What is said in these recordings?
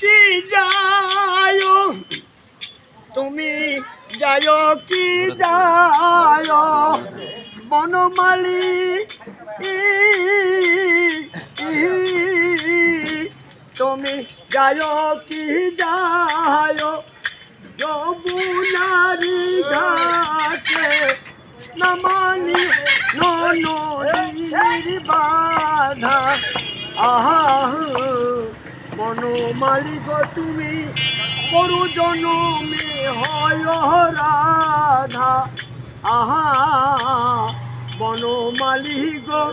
কি যায় তুমি যায় কি যায় বনমালী তুমি যায় কি যায় যমুনারি ঘাটে নামানি নদীর বাধা আহা বনমালী গো তুমি পরু জনমে হয় রাধা আহা বনমালী গো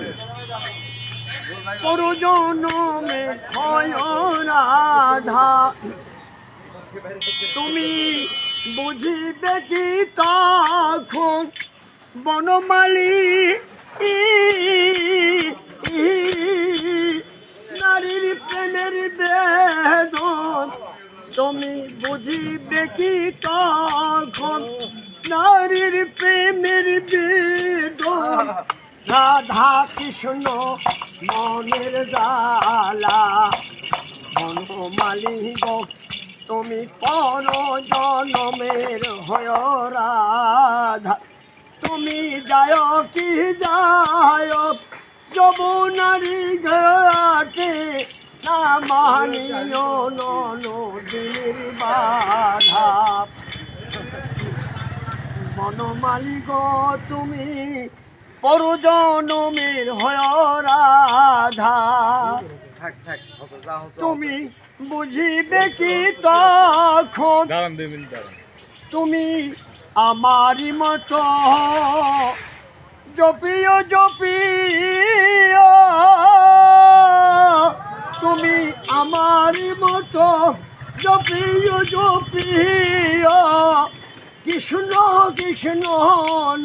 পরু জনমে হয় রাধা তুমি বুঝিবে কি তখন বনমালী নারীর প্রেমের বেদন তুমি বুঝিবে কি তখন নারীর প্রেমের বেদন রাধা কৃষ্ণ মনের জ্বালা বনমালী গো তুমি পর জনমের হয় রাধা তুমি যায় কি যায় যমুনারি ঘাটে না মানিও নদীর বাধা বনমালী গো তুমি পর জনমের হয় রাধা তুমি বুঝিবে কি তখন তুমি আমারি মতো জপিও জপিও তুমি আমারি মতো জপিও জপিও কৃষ্ণ কৃষ্ণ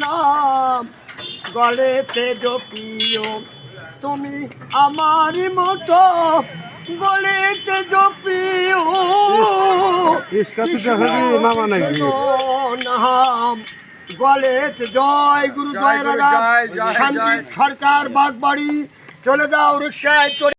নাম গলেতে জপিও তুমি আমারি মতো গলেতে জপিও নাম গলেতে জয় গুরু জয় রাধা শান্তি সরকার বাগবাড়ি চলে যাও রিক্সায় চলে